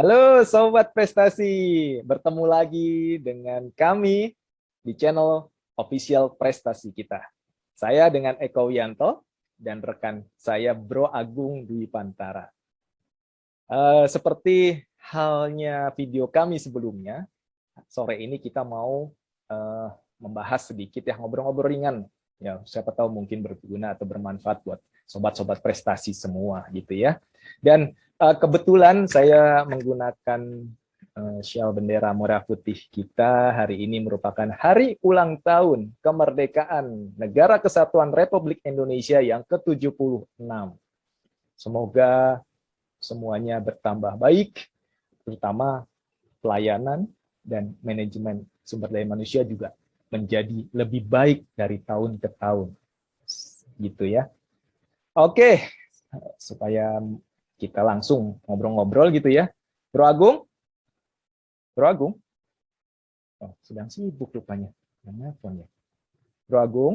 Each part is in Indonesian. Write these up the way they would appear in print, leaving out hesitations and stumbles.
Halo Sobat Prestasi, bertemu lagi dengan kami di channel official prestasi kita. Saya dengan Eko Wianto dan rekan saya Bro Agung Dwi Pantara. Seperti halnya video kami sebelumnya, sore ini kita mau membahas sedikit ya, ngobrol-ngobrol ringan. Ya, siapa tahu mungkin berguna atau bermanfaat buat sobat-sobat prestasi semua gitu ya. Dan kebetulan saya menggunakan syal bendera merah putih kita. Hari ini merupakan hari ulang tahun kemerdekaan Negara Kesatuan Republik Indonesia yang ke-76. Semoga semuanya bertambah baik, terutama pelayanan dan manajemen sumber daya manusia juga menjadi lebih baik dari tahun ke tahun. Gitu ya. Oke, supaya kita langsung ngobrol-ngobrol gitu ya. Bro Agung? Bro Agung? Oh, sedang sibuk rupanya. Yang nelfon ya. Bro Agung?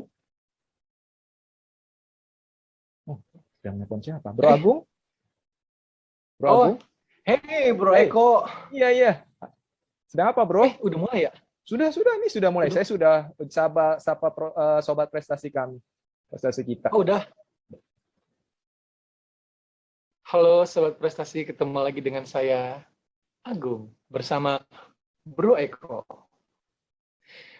Oh, sedang nelfon siapa? Bro Agung? Bro Oh, Agung? hey Bro Hey, Eko. iya, iya. Sedang apa, bro? Udah mulai ya? Sudah mulai. Udah. Saya sudah sapa sobat prestasi kami, prestasi kita. Oh, udah. Halo Sobat Prestasi, ketemu lagi dengan saya Agung bersama Bro Eko.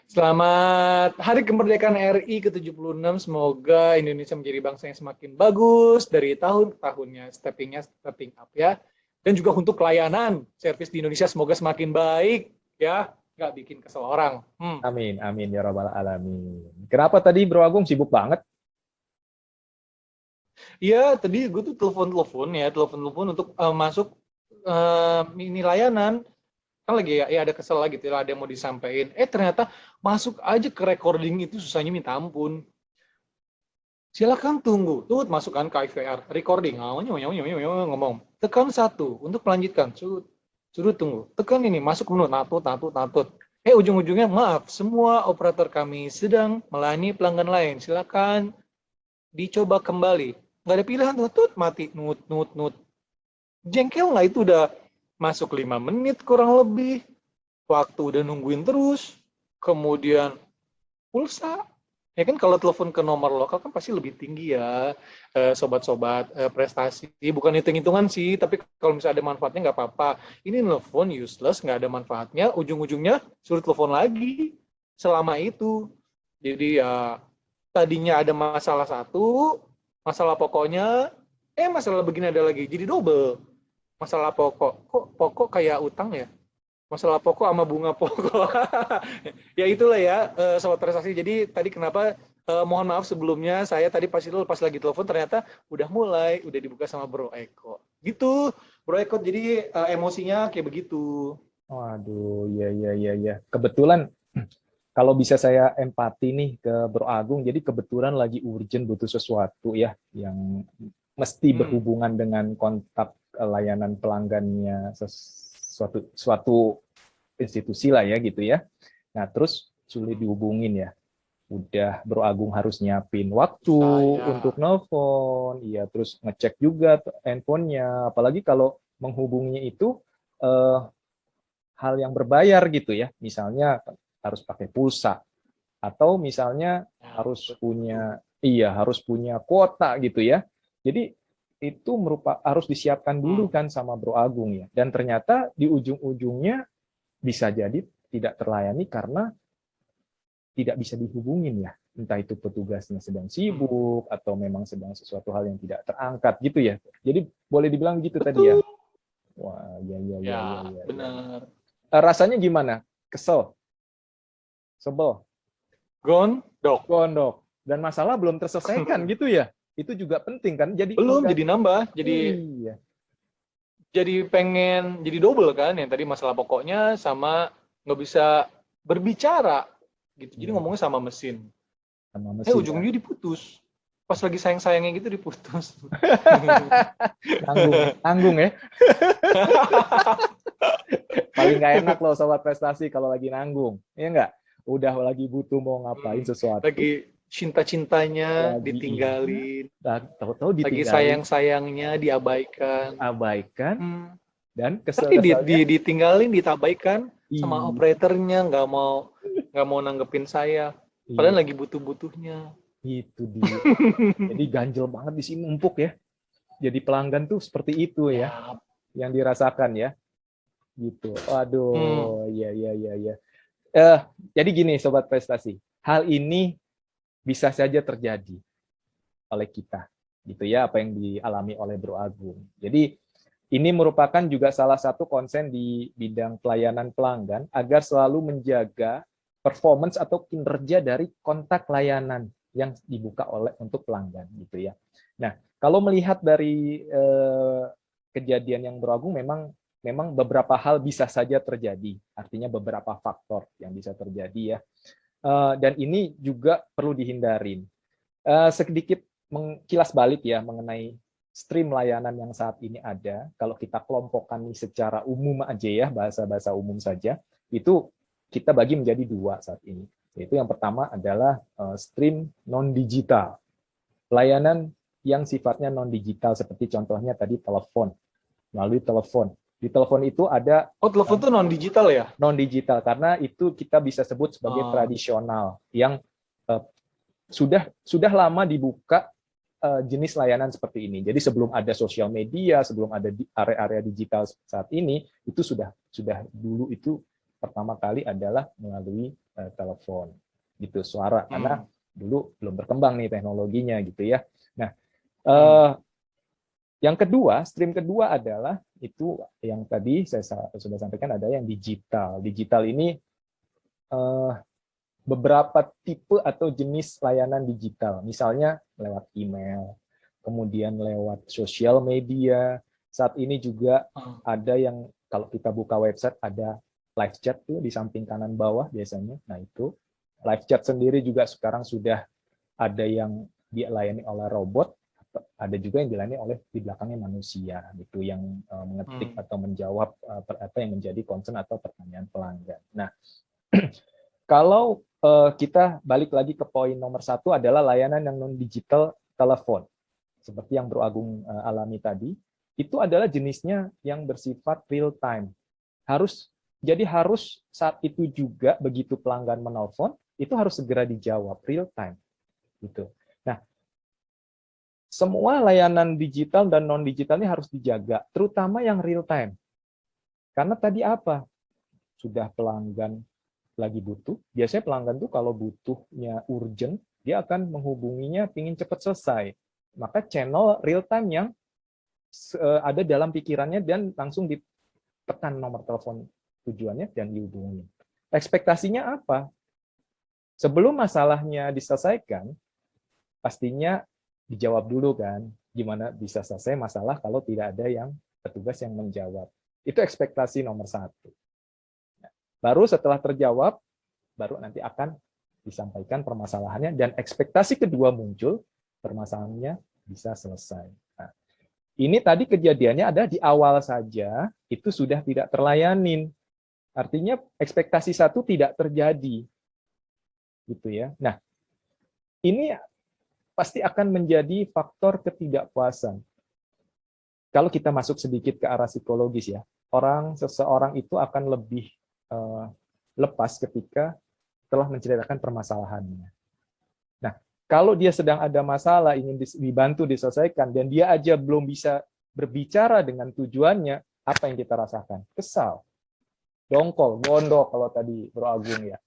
Selamat Hari Kemerdekaan RI ke-76. Semoga Indonesia menjadi bangsa yang semakin bagus dari tahun ke tahunnya, stepping up ya. Dan juga untuk pelayanan servis di Indonesia semoga semakin baik ya, nggak bikin kesel orang. Amin, amin ya rabbal alamin. Kenapa tadi Bro Agung sibuk banget? Iya, tadi gue tuh telepon untuk masuk ini layanan. Kan lagi ya ada kesel lagi, gitu, ada yang mau disampaikan. Ternyata masuk aja ke recording itu susahnya minta ampun. Silakan tunggu, tuh masukkan ke IVR recording. Ngomong. Tekan 1 untuk melanjutkan. Suruh tunggu. Tekan ini masuk menu natut. Ujung-ujungnya maaf, semua operator kami sedang melayani pelanggan lain. Silakan dicoba kembali. Nggak ada pilihan, tut mati, nut. Jengkel nggak itu udah masuk 5 menit kurang lebih, waktu udah nungguin terus, kemudian pulsa. Ya kan kalau telepon ke nomor lokal kan pasti lebih tinggi ya, sobat-sobat prestasi. Bukan hitung-hitungan sih, tapi kalau misalnya ada manfaatnya nggak apa-apa. Ini telepon useless, nggak ada manfaatnya, ujung-ujungnya suruh telepon lagi selama itu. Jadi ya tadinya ada masalah satu, masalah pokoknya, masalah begini ada lagi, jadi double. Masalah pokok, kok pokok kayak utang ya? Masalah pokok sama bunga pokok. Ya itulah ya, sobat prestasi. Jadi tadi kenapa mohon maaf sebelumnya, saya tadi pas lagi telepon ternyata udah dibuka sama Bro Eko. Gitu, Bro Eko. Jadi emosinya kayak begitu. Waduh, iya. Kebetulan kalau bisa saya empati nih ke Bro Agung, jadi kebetulan lagi urgent butuh sesuatu ya yang mesti berhubungan dengan kontak layanan pelanggannya suatu institusi lah ya gitu ya. Nah, terus sulit dihubungin ya. Udah Bro Agung harus nyiapin waktu Saya. untuk nelpon, iya terus ngecek juga handphonenya, apalagi kalau menghubunginya itu eh, hal yang berbayar gitu ya, misalnya harus pakai pulsa atau misalnya Ya, harus betul. harus punya kuota gitu ya. Jadi itu harus disiapkan dulu kan sama Bro Agung ya. Dan ternyata di ujung-ujungnya bisa jadi tidak terlayani karena tidak bisa dihubungin ya. Entah itu petugasnya sedang sibuk atau memang sedang sesuatu hal yang tidak terangkat gitu ya. Jadi boleh dibilang gitu tadi ya. Betul. Wah, Ya, ya. benar. Rasanya gimana? Kesel, sebel, Gondok. gondok, dan masalah belum terselesaikan gitu ya. Itu juga penting kan. Jadi Belum jadi nambah, iya, jadi pengen jadi double kan, yang tadi masalah pokoknya sama nggak bisa berbicara gitu, jadi iya, ngomongnya sama mesin. sama mesin ya. Ujung-ujungnya diputus pas lagi sayang-sayangnya gitu, diputus. Nanggung, nanggung ya. Paling nggak enak loh sobat prestasi kalau lagi nanggung. Iya nggak? Udah lagi butuh mau ngapain sesuatu, Lagi cinta-cintanya lagi ditinggalin, tahu-tahu lagi ditinggalin, sayang-sayangnya diabaikan. diabaikan, Hmm. Dan Tapi kesel-keselnya, ditinggalin, ditabaikan sama ih, operatornya, nggak mau nanggepin saya. iya, Padahal lagi butuh-butuhnya. itu dia. Jadi ganjel banget di sini, empuk ya. Jadi pelanggan tuh seperti itu ya, Ya, yang dirasakan ya, gitu. hmm, Aduh, iya, iya, iya, iya. Eh, jadi gini, sobat prestasi, hal ini bisa saja terjadi oleh kita, gitu ya, apa yang dialami oleh Bro Agung. Jadi ini merupakan juga salah satu konsen di bidang pelayanan pelanggan agar selalu menjaga performance atau kinerja dari kontak layanan yang dibuka oleh untuk pelanggan, gitu ya. Nah, kalau melihat dari kejadian yang Bro Agung, memang beberapa hal bisa saja terjadi, artinya beberapa faktor yang bisa terjadi ya. Dan ini juga perlu dihindarin. Sedikit mengkilas balik ya mengenai stream layanan yang saat ini ada. Kalau kita kelompokkan nih secara umum aja ya, bahasa-bahasa umum saja, itu kita bagi menjadi dua saat ini. Yaitu yang pertama adalah stream non-digital. Layanan yang sifatnya non-digital seperti contohnya tadi telepon, melalui telepon. Di telepon itu ada oh telepon tuh non digital ya? non-digital karena itu kita bisa sebut sebagai Oh, tradisional yang eh, sudah lama dibuka jenis layanan seperti ini. Jadi sebelum ada sosial media, sebelum ada area-area digital saat ini, itu sudah dulu itu pertama kali adalah melalui telepon gitu, suara, karena hmm, dulu belum berkembang nih teknologinya gitu ya. Nah, hmm, eh, yang kedua, stream kedua adalah itu yang tadi saya sudah sampaikan, ada yang digital. Digital ini eh, beberapa tipe atau jenis layanan digital, misalnya lewat email, kemudian lewat sosial media. Saat ini juga hmm, ada yang kalau kita buka website ada live chat tuh di samping kanan bawah biasanya. Nah itu live chat sendiri juga sekarang sudah ada yang dilayani oleh robot, ada juga yang dilayani oleh di belakangnya manusia gitu yang mengetik hmm. atau menjawab apa yang menjadi concern atau pertanyaan pelanggan. Nah, kalau kita balik lagi ke poin nomor satu adalah layanan yang non digital telepon, seperti yang Bro Agung alami tadi, itu adalah jenisnya yang bersifat real time. Harus saat itu juga begitu pelanggan menelpon, itu harus segera dijawab real time gitu. Nah, semua layanan digital dan non digital ini harus dijaga, terutama yang real time. Karena tadi apa? Sudah pelanggan lagi butuh, biasanya pelanggan tuh kalau butuhnya urgent, dia akan menghubunginya pingin cepat selesai. Maka channel real time yang ada dalam pikirannya dan langsung ditekan nomor telepon tujuannya dan dihubungi. Ekspektasinya apa? Sebelum masalahnya diselesaikan, pastinya dijawab dulu kan. Gimana bisa selesai masalah kalau tidak ada yang petugas yang menjawab. Itu ekspektasi nomor satu. Baru setelah terjawab, baru nanti akan disampaikan permasalahannya, dan ekspektasi kedua muncul, permasalahannya bisa selesai. Nah, ini tadi kejadiannya ada di awal saja, itu sudah tidak terlayanin. Artinya ekspektasi satu tidak terjadi. Gitu ya. Nah, ini pasti akan menjadi faktor ketidakpuasan. Kalau kita masuk sedikit ke arah psikologis ya, seseorang itu akan lebih lepas ketika telah menceritakan permasalahannya. Nah, kalau dia sedang ada masalah, ingin dibantu diselesaikan, dan dia aja belum bisa berbicara dengan tujuannya, apa yang kita rasakan? Kesal, dongkol, gondok kalau tadi Bro Agung ya.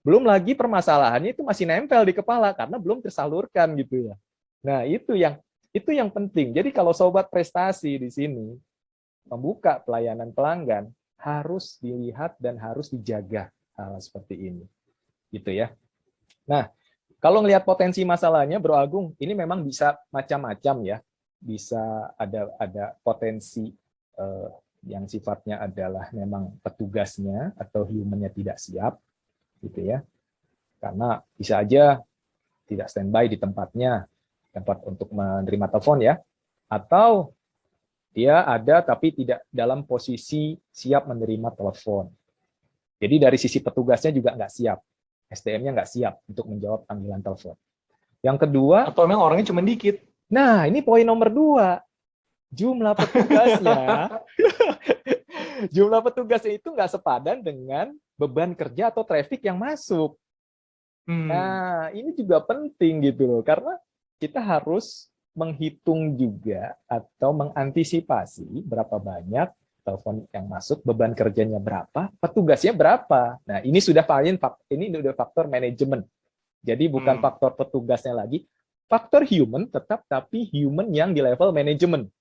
Belum lagi permasalahannya itu masih nempel di kepala karena belum tersalurkan gitu ya. Nah, itu yang penting. Jadi kalau sobat prestasi di sini membuka pelayanan pelanggan, harus dilihat dan harus dijaga hal seperti ini. Gitu ya. Nah, kalau ngelihat potensi masalahnya, Bro Agung, ini memang bisa macam-macam ya. Bisa ada potensi yang sifatnya adalah memang petugasnya atau humannya tidak siap, gitu ya. Karena bisa aja tidak standby di tempatnya, tempat untuk menerima telepon ya, atau dia ada tapi tidak dalam posisi siap menerima telepon. Jadi dari sisi petugasnya juga nggak siap, SDM-nya nggak siap untuk menjawab panggilan telepon. Yang kedua, Atau memang orangnya cuma dikit? nah ini poin nomor dua. jumlah petugasnya jumlah petugasnya itu nggak sepadan dengan beban kerja atau traffic yang masuk. Nah, ini juga penting gitu loh, karena kita harus menghitung juga atau mengantisipasi berapa banyak telepon yang masuk, beban kerjanya berapa, petugasnya berapa. Nah, ini sudah faktor manajemen. Jadi bukan faktor petugasnya lagi, faktor human tetap, tapi human yang di level manajemen.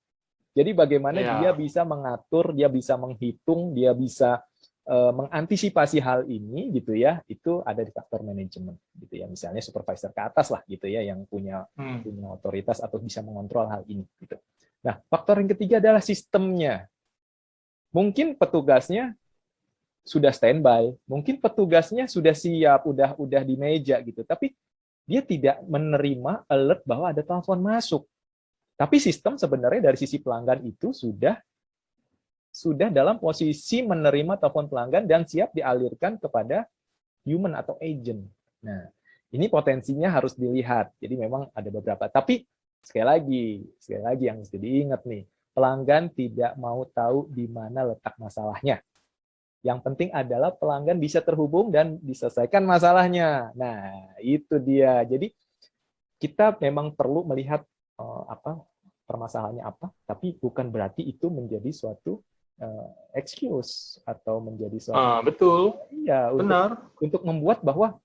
Jadi bagaimana dia bisa mengatur, dia bisa menghitung, dia bisa mengantisipasi hal ini gitu ya, itu ada di faktor manajemen gitu ya. Misalnya supervisor ke atas lah gitu ya, yang punya otoritas atau bisa mengontrol hal ini gitu. Nah, faktor yang ketiga adalah sistemnya. Mungkin petugasnya sudah standby, mungkin petugasnya sudah siap, udah di meja gitu, tapi dia tidak menerima alert bahwa ada telepon masuk. Tapi sistem sebenarnya dari sisi pelanggan itu sudah dalam posisi menerima telepon pelanggan dan siap dialirkan kepada human atau agent. Nah, ini potensinya harus dilihat. Jadi memang ada beberapa. Tapi sekali lagi yang mesti diingat nih, pelanggan tidak mau tahu di mana letak masalahnya. Yang penting adalah pelanggan bisa terhubung dan diselesaikan masalahnya. Nah, itu dia. Jadi kita memang perlu melihat permasalahannya apa, tapi bukan berarti itu menjadi suatu excuse atau menjadi suatu betul. iya untuk membuat bahwa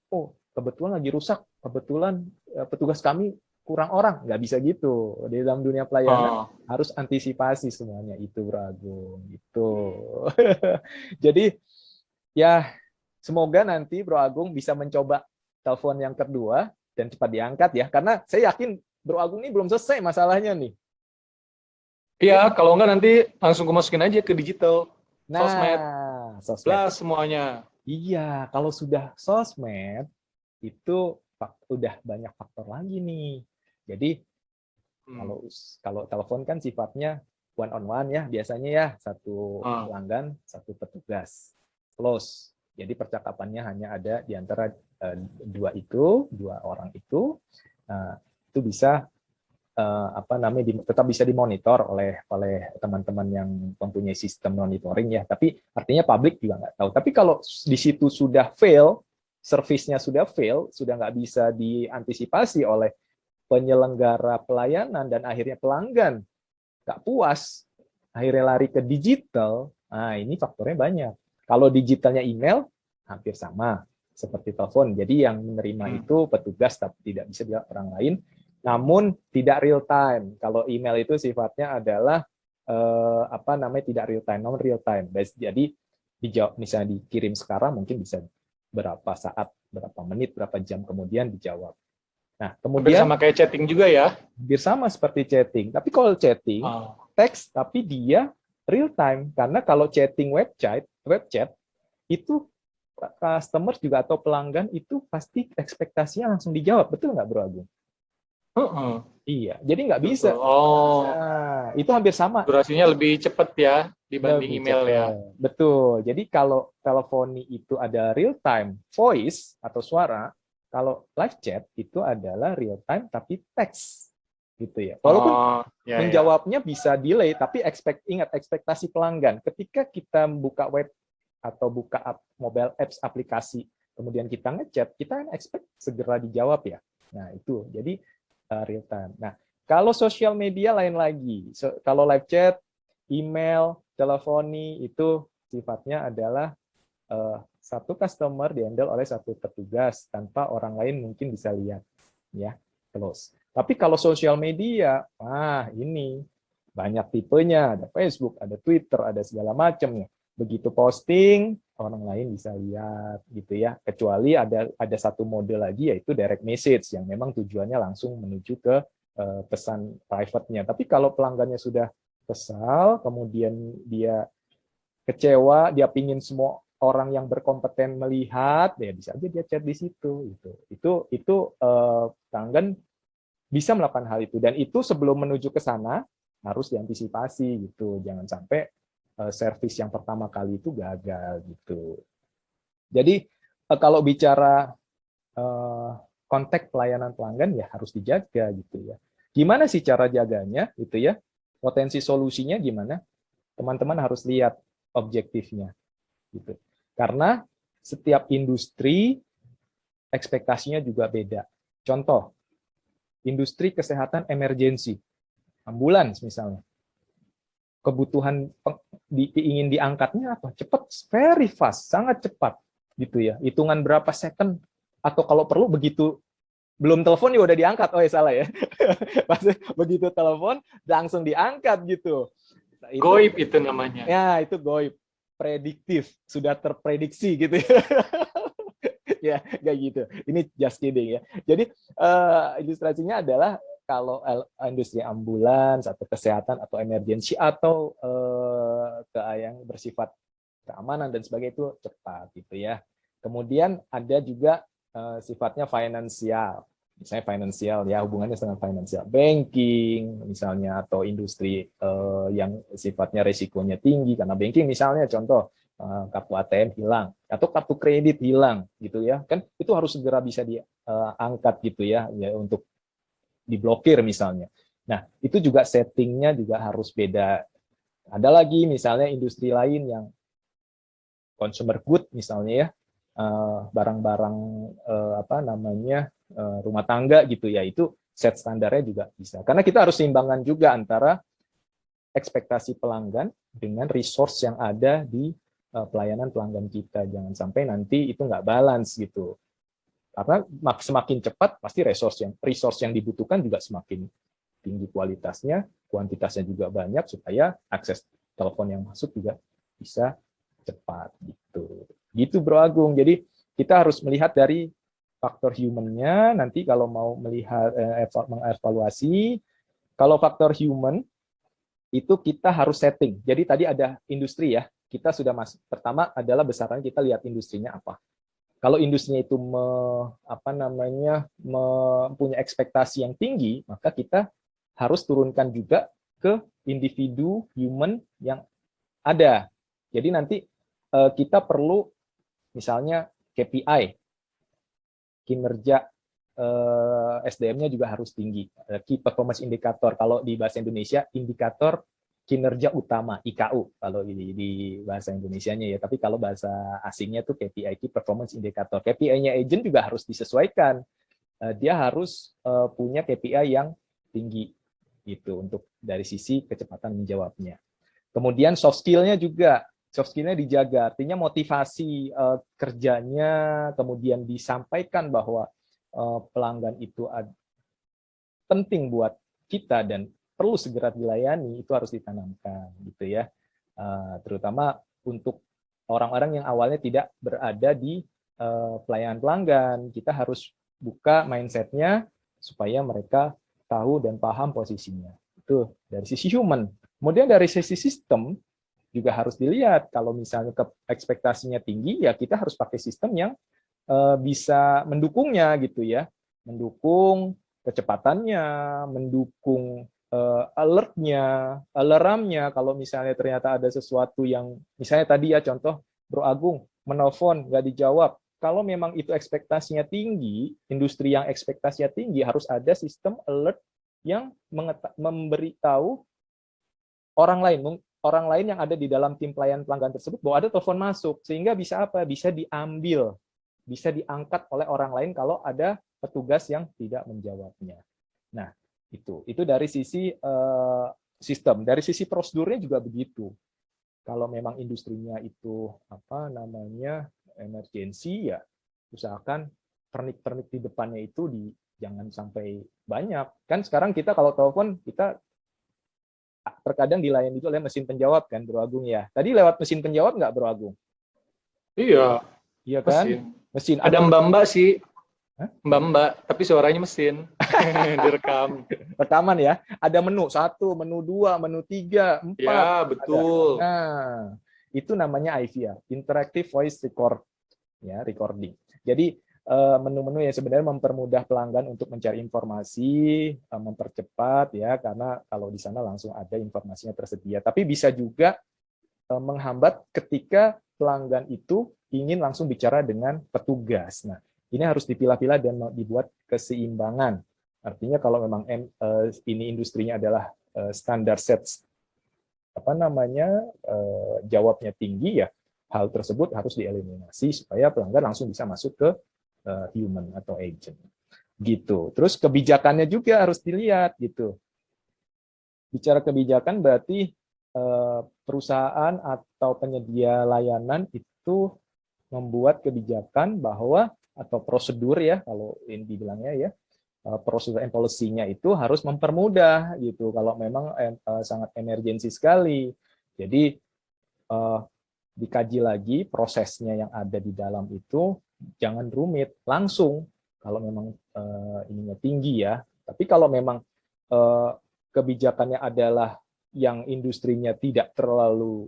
kebetulan lagi rusak, kebetulan petugas kami kurang orang, nggak bisa gitu. Di dalam dunia pelayanan harus antisipasi semuanya itu, Bro Agung, gitu. Jadi ya semoga nanti Bro Agung bisa mencoba telepon yang kedua dan cepat diangkat ya, karena saya yakin Bro Agung ini belum selesai masalahnya nih. Iya, kalau enggak nanti langsung masukin aja ke digital. Nah, sosmed. Lah semuanya. Iya, kalau sudah sosmed, itu udah banyak faktor lagi nih. Jadi, kalau telepon kan sifatnya one on one ya, biasanya ya, satu pelanggan, satu petugas. Close. Jadi percakapannya hanya ada di antara dua orang itu. Itu bisa tetap bisa dimonitor oleh teman-teman yang mempunyai sistem monitoring ya. Tapi artinya publik juga nggak tahu. Tapi kalau di situ sudah fail, servisnya sudah fail, sudah nggak bisa diantisipasi oleh penyelenggara pelayanan dan akhirnya pelanggan nggak puas, akhirnya lari ke digital. Nah, ini faktornya banyak. Kalau digitalnya email, hampir sama seperti telepon. Jadi yang menerima itu petugas, tapi tidak bisa dia orang lain. Namun tidak real time. Kalau email itu sifatnya adalah tidak real time, non real time. Jadi dijawab, misalnya dikirim sekarang, mungkin bisa berapa saat, berapa menit, berapa jam kemudian dijawab. Nah, kemudian hampir sama kayak chatting juga ya. Hampir sama seperti chatting. Tapi kalau chatting teks, tapi dia real time, karena kalau chatting web chat itu customer juga atau pelanggan itu pasti ekspektasinya langsung dijawab, betul nggak Bro Agung? Iya, jadi nggak bisa. Nah, itu hampir sama. Durasinya lebih cepat ya dibanding email ya. Betul. Jadi kalau teleponi itu ada real time voice atau suara, kalau live chat itu adalah real time tapi teks gitu ya. Walaupun menjawabnya bisa delay, tapi ingat ekspektasi pelanggan. Ketika kita buka web atau buka mobile apps aplikasi, kemudian kita ngechat, kita expect segera dijawab ya. Nah itu, jadi real time. Nah kalau sosial media lain lagi. Kalau live chat, email, teleponi itu sifatnya adalah satu customer dihandle oleh satu petugas tanpa orang lain mungkin bisa lihat ya, close. Tapi kalau sosial media, ini banyak tipenya, ada Facebook, ada Twitter, ada segala macam ya. Begitu posting, orang lain bisa lihat gitu ya. Kecuali ada satu mode lagi yaitu direct message yang memang tujuannya langsung menuju ke pesan private-nya. Tapi kalau pelanggannya sudah kesal, kemudian dia kecewa, dia pingin semua orang yang berkompeten melihat, ya bisa aja dia chat di situ. Itu pelanggan bisa melakukan hal itu, dan itu sebelum menuju ke sana harus diantisipasi gitu. Jangan sampai servis yang pertama kali itu gagal gitu. Jadi kalau bicara konteks pelayanan pelanggan ya harus dijaga gitu ya. Gimana sih cara jaganya gitu ya? potensi solusinya gimana? Teman-teman harus lihat objektifnya gitu. Karena setiap industri ekspektasinya juga beda. Contoh, industri kesehatan emergensi, ambulans misalnya. Kebutuhan ingin diangkatnya apa? Cepat, very fast, sangat cepat gitu ya. Hitungan berapa second atau kalau perlu begitu belum telepon ya udah diangkat. Oh ya salah ya. Begitu telepon langsung diangkat gitu. Nah, Goib itu namanya. Ya, itu goib. Prediktif, sudah terprediksi gitu ya. Ya, kayak gitu. Ini just kidding ya. Jadi ilustrasinya adalah kalau industri ambulans atau kesehatan atau emergency atau yang bersifat keamanan dan sebagainya itu cepat gitu ya. Kemudian ada juga sifatnya finansial. Misalnya finansial ya, hubungannya dengan finansial, banking misalnya, atau industri yang sifatnya risikonya tinggi karena banking misalnya contoh kartu ATM hilang atau kartu kredit hilang gitu ya, kan itu harus segera bisa diangkat gitu ya untuk diblokir misalnya. Nah, itu juga settingnya juga harus beda. Ada lagi misalnya industri lain yang consumer good misalnya ya, barang-barang rumah tangga gitu ya, itu set standarnya juga bisa. Karena kita harus seimbangkan juga antara ekspektasi pelanggan dengan resource yang ada di pelayanan pelanggan kita. Jangan sampai nanti itu nggak balance gitu. Karena semakin cepat pasti resource yang dibutuhkan juga semakin tinggi kualitasnya, kuantitasnya juga banyak supaya akses telepon yang masuk juga bisa cepat gitu. Gitu Bro Agung. Jadi kita harus melihat dari faktor human-nya. Nanti kalau mau melihat mengevaluasi, kalau faktor human itu kita harus setting. Jadi tadi ada industri ya. Kita sudah pertama adalah besarannya kita lihat industrinya apa. Kalau industrinya itu mempunyai ekspektasi yang tinggi, maka kita harus turunkan juga ke individu human yang ada. Jadi nanti kita perlu misalnya KPI, kinerja SDM-nya juga harus tinggi. Key Performance Indicator, kalau di bahasa Indonesia indikator kinerja utama, IKU kalau di bahasa Indonesianya ya. Tapi kalau bahasa asingnya tuh KPI, Key Performance Indicator. KPI-nya agent juga harus disesuaikan. Dia harus punya KPI yang tinggi gitu untuk dari sisi kecepatan menjawabnya. Kemudian soft skill-nya juga, soft skill-nya dijaga, artinya motivasi kerjanya, kemudian disampaikan bahwa pelanggan itu penting buat kita dan perlu segera dilayani, itu harus ditanamkan gitu ya. Terutama untuk orang-orang yang awalnya tidak berada di pelayanan pelanggan, kita harus buka mindset-nya supaya mereka tahu dan paham posisinya. Itu dari sisi human. Kemudian dari sisi sistem juga harus dilihat. Kalau misalnya ekspektasinya tinggi, ya kita harus pakai sistem yang bisa mendukungnya gitu ya, mendukung kecepatannya, mendukung alertnya, alarmnya. Kalau misalnya ternyata ada sesuatu yang, misalnya tadi ya contoh Bro Agung menelpon nggak dijawab. Kalau memang itu ekspektasinya tinggi, industri yang ekspektasinya tinggi harus ada sistem alert yang memberitahu orang lain yang ada di dalam tim pelayanan pelanggan tersebut bahwa ada telepon masuk, sehingga bisa apa? Bisa diambil, bisa diangkat oleh orang lain kalau ada petugas yang tidak menjawabnya. Nah, itu dari sisi sistem. Dari sisi prosedurnya juga begitu. Kalau memang industrinya itu emergency, ya usahakan pernik-pernik di depannya itu jangan sampai banyak. Kan sekarang kita kalau telepon kita terkadang dilayani itu oleh mesin penjawab kan Bro Agung ya. Tadi lewat mesin penjawab nggak Bro Agung? Iya. Iya kan? Mesin. Ada mbak-mbak sih. Mbak-mbak, tapi suaranya mesin. Direkam. Rekaman ya. Ada menu 1, menu 2, menu 3, 4. Ya, betul. Nah, itu namanya IVR, Interactive Voice Record, ya, recording. Jadi menu-menu yang sebenarnya mempermudah pelanggan untuk mencari informasi, mempercepat ya, karena kalau di sana langsung ada informasinya tersedia. Tapi bisa juga menghambat ketika pelanggan itu ingin langsung bicara dengan petugas. Nah, ini harus dipilah-pilah dan dibuat keseimbangan. Artinya kalau memang ini industrinya adalah standar set jawabnya tinggi, ya hal tersebut harus dieliminasi supaya pelanggan langsung bisa masuk ke human atau agent gitu. Terus kebijakannya juga harus dilihat gitu. Bicara kebijakan berarti perusahaan atau penyedia layanan itu membuat kebijakan bahwa atau prosedur, ya kalau ini dibilangnya, ya prosedur and policy-nya itu harus mempermudah gitu kalau memang sangat emergensi sekali. Jadi dikaji lagi prosesnya yang ada di dalam itu, jangan rumit, langsung kalau memang ininya tinggi, ya. Tapi kalau memang kebijakannya adalah yang industrinya tidak terlalu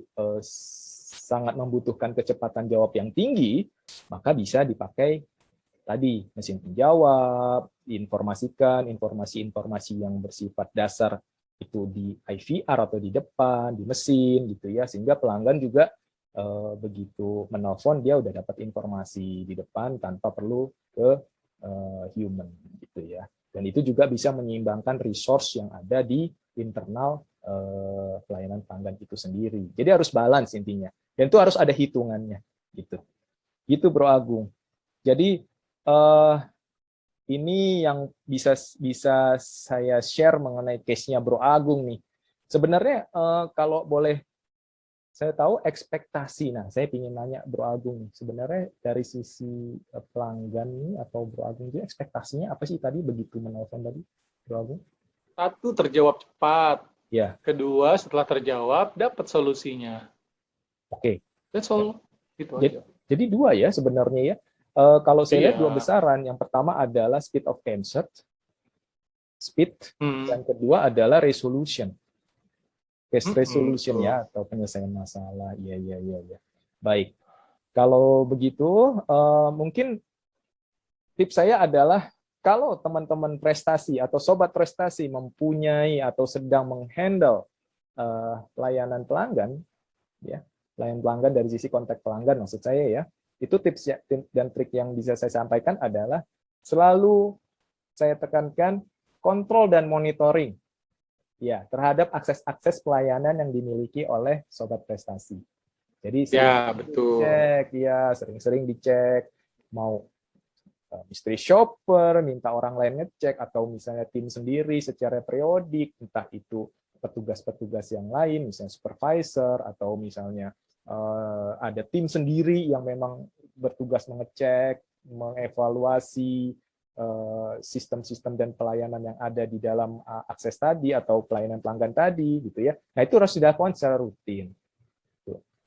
sangat membutuhkan kecepatan jawab yang tinggi, maka bisa dipakai tadi mesin penjawab, informasikan informasi-informasi yang bersifat dasar itu di IVR atau di depan, di mesin gitu ya, sehingga pelanggan juga begitu menelpon dia udah dapat informasi di depan tanpa perlu ke human gitu ya. Dan itu juga bisa menyeimbangkan resource yang ada di internal pelayanan pelanggan itu sendiri. Jadi harus balance intinya. Dan itu harus ada hitungannya gitu. Gitu Bro Agung. Jadi ini yang bisa saya share mengenai case-nya Bro Agung nih. Sebenarnya kalau boleh saya tahu ekspektasi, saya ingin nanya Bro Agung, sebenarnya dari sisi pelanggan nih atau Bro Agung itu ekspektasinya apa sih tadi begitu menelpon tadi Bro Agung? Satu, terjawab cepat. Ya. Kedua, setelah terjawab dapat solusinya. Oke. That's all. Gitu aja. aja. Jadi dua ya sebenarnya ya. Kalau saya lihat dua besaran, yang pertama adalah speed of answer, speed, yang kedua adalah resolution. Case resolution ya, atau penyelesaian masalah. Iya. Baik. Kalau begitu, mungkin tips saya adalah kalau teman-teman prestasi atau sobat prestasi mempunyai atau sedang menghandle layanan pelanggan, ya, layanan pelanggan dari sisi kontak pelanggan maksud saya ya, itu tips dan trik yang bisa saya sampaikan adalah selalu saya tekankan kontrol dan monitoring. Ya, terhadap akses-akses pelayanan yang dimiliki oleh sobat prestasi. Jadi sering-sering dicek, mau mystery shopper, minta orang lain ngecek, atau misalnya tim sendiri secara periodik, entah itu petugas-petugas yang lain, misalnya supervisor, atau misalnya ada tim sendiri yang memang bertugas mengecek, mengevaluasi sistem-sistem dan pelayanan yang ada di dalam akses tadi atau pelayanan pelanggan tadi gitu ya. Nah, itu harus dilakukan secara rutin.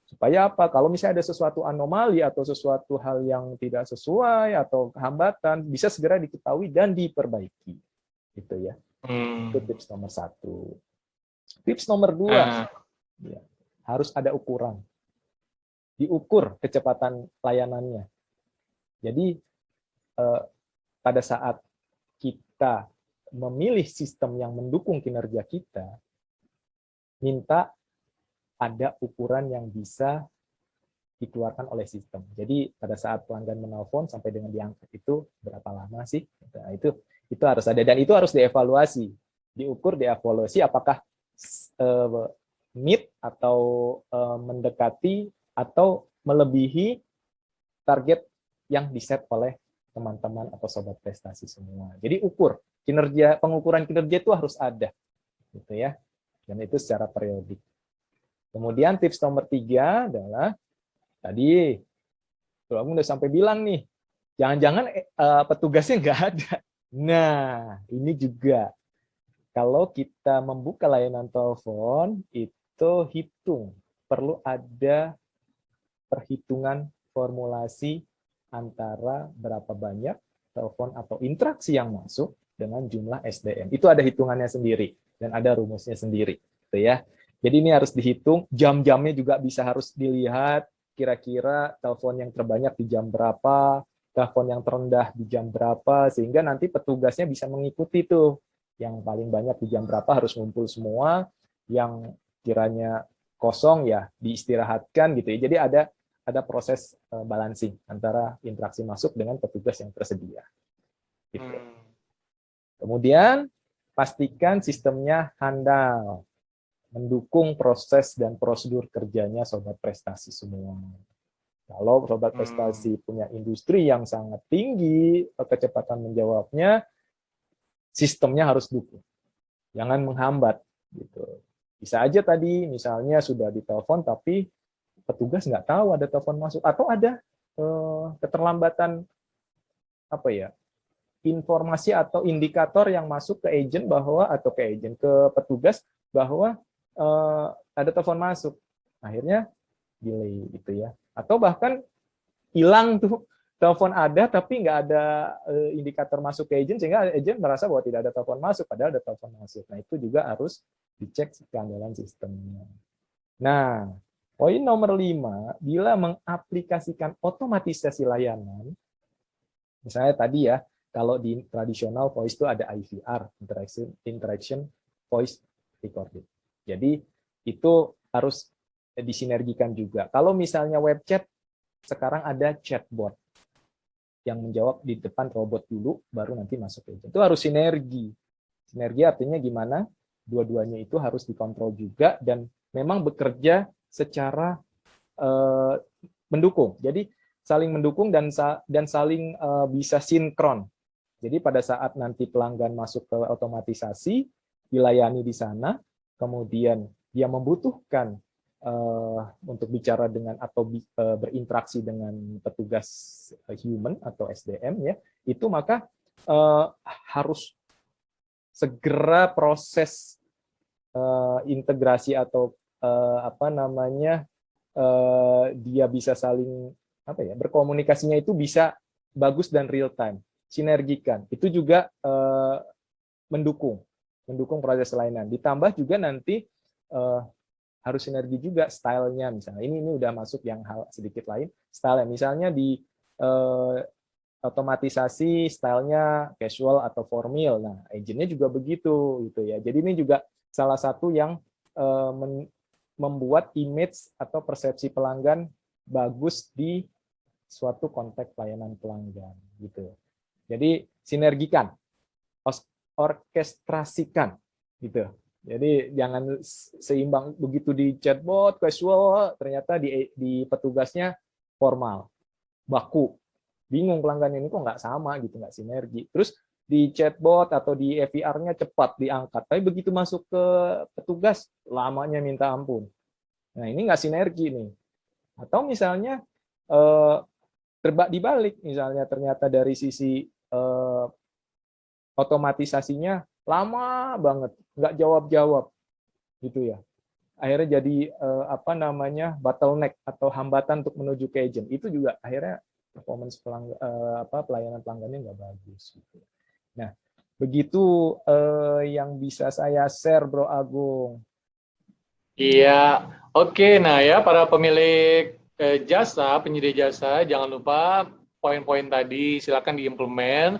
Supaya apa? Kalau misalnya ada sesuatu anomali atau sesuatu hal yang tidak sesuai atau hambatan, bisa segera diketahui dan diperbaiki. Gitu ya. Itu tips nomor 1. Tips nomor 2, ya, harus ada ukuran. Diukur kecepatan layanannya. Jadi pada saat kita memilih sistem yang mendukung kinerja kita, minta ada ukuran yang bisa dikeluarkan oleh sistem. Jadi pada saat pelanggan menelpon sampai dengan diangkat itu berapa lama sih? Nah, itu harus ada dan itu harus dievaluasi, diukur, dievaluasi apakah meet atau mendekati atau melebihi target yang diset oleh teman-teman atau sobat prestasi semua. Jadi pengukuran kinerja itu harus ada, gitu ya. Dan itu secara periodik. Kemudian tips nomor 3 adalah tadi, aku udah sampai bilang nih, jangan-jangan petugasnya nggak ada. Nah, ini juga kalau kita membuka layanan telepon itu perlu ada perhitungan formulasi antara berapa banyak telepon atau interaksi yang masuk dengan jumlah SDM. Itu ada hitungannya sendiri dan ada rumusnya sendiri, gitu ya. Jadi ini harus dihitung, jam-jamnya juga harus dilihat, kira-kira telepon yang terbanyak di jam berapa, telepon yang terendah di jam berapa, sehingga nanti petugasnya bisa mengikuti tuh. Yang paling banyak di jam berapa harus ngumpul semua, yang kiranya kosong ya diistirahatkan gitu ya. Jadi ada proses balancing antara interaksi masuk dengan petugas yang tersedia. Gitu. Kemudian pastikan sistemnya handal, mendukung proses dan prosedur kerjanya sobat prestasi semua. Kalau sobat prestasi punya industri yang sangat tinggi, kecepatan menjawabnya, sistemnya harus dukung. Jangan menghambat. Gitu. Bisa aja tadi misalnya sudah ditelepon tapi petugas nggak tahu ada telepon masuk, atau ada keterlambatan apa ya, informasi atau indikator yang masuk ke agent bahwa, atau ke agent, ke petugas bahwa ada telepon masuk, akhirnya delay gitu ya, atau bahkan hilang tuh telepon ada tapi nggak ada indikator masuk ke agent, sehingga agent merasa bahwa tidak ada telepon masuk padahal ada telepon masuk. Nah itu juga harus dicek keandalan sistemnya. Nah poin nomor 5, bila mengaplikasikan otomatisasi layanan, misalnya tadi ya, kalau di tradisional voice itu ada IVR, interaction voice recording. Jadi itu harus disinergikan juga. Kalau misalnya web chat, sekarang ada chatbot yang menjawab di depan robot dulu, baru nanti masuk ke agent. Itu harus sinergi. Sinergi artinya gimana? Dua-duanya itu harus dikontrol juga dan memang bekerja secara mendukung. Jadi saling mendukung dan saling bisa sinkron. Jadi pada saat nanti pelanggan masuk ke otomatisasi, dilayani di sana, kemudian dia membutuhkan untuk bicara dengan atau berinteraksi dengan petugas human atau SDM ya, itu maka harus segera proses integrasi atau apa namanya, dia bisa saling apa ya, berkomunikasinya itu bisa bagus dan real time, sinergikan. Itu juga mendukung proses layanan. Ditambah juga nanti harus sinergi juga stylenya, misalnya ini udah masuk yang hal sedikit lain, style misalnya di otomatisasi stylenya casual atau formal. Nah agentnya juga begitu gitu ya. Jadi ini juga salah satu yang membuat image atau persepsi pelanggan bagus di suatu konteks pelayanan pelanggan gitu. Jadi sinergikan, orkestrasikan gitu. Jadi jangan seimbang begitu di chatbot casual, ternyata di petugasnya formal, baku, bingung pelanggan ini kok nggak sama gitu, nggak sinergi. Terus di chatbot atau di EVR-nya cepat diangkat, tapi begitu masuk ke petugas lamanya minta ampun. Nah ini nggak sinergi nih. Atau misalnya terbalik dibalik, misalnya ternyata dari sisi otomatisasinya lama banget, nggak jawab-jawab gitu ya. Akhirnya jadi apa namanya, bottleneck atau hambatan untuk menuju ke agent. Itu juga akhirnya performance pelayanan pelanggannya nggak bagus gitu. Nah, begitu yang bisa saya share, Bro Agung. Iya, oke. Nah ya, para pemilik jasa, penyedia jasa, jangan lupa poin-poin tadi silakan diimplement.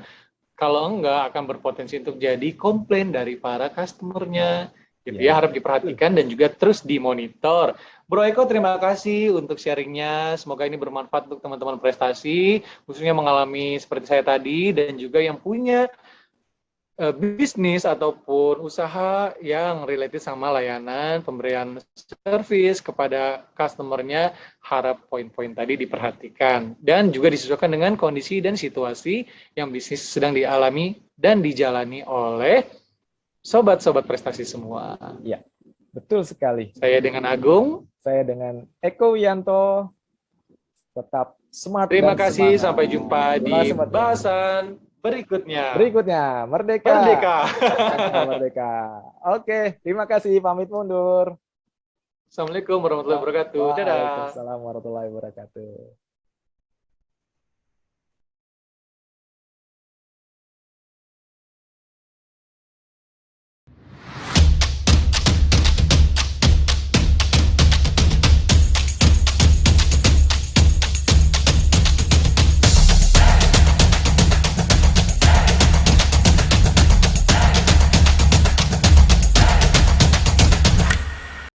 Kalau enggak akan berpotensi untuk jadi komplain dari para customer-nya. Gitu ya, harap diperhatikan dan juga terus dimonitor. Bro Eko, terima kasih untuk sharingnya. Semoga ini bermanfaat untuk teman-teman prestasi, khususnya mengalami seperti saya tadi, dan juga yang punya bisnis ataupun usaha yang related sama layanan pemberian service kepada customer-nya, harap poin-poin tadi diperhatikan dan juga disesuaikan dengan kondisi dan situasi yang bisnis sedang dialami dan dijalani oleh sobat-sobat prestasi semua. Ya, betul sekali. Saya dengan Agung. Saya dengan Eko Wianto. Tetap smart. Terima dan kasih, semangat. sampai jumpa di bahasan berikutnya. Merdeka. Merdeka. Merdeka. Oke, terima kasih. Pamit mundur. Assalamualaikum warahmatullahi wabarakatuh. Dadah. Waalaikumsalam warahmatullahi wabarakatuh.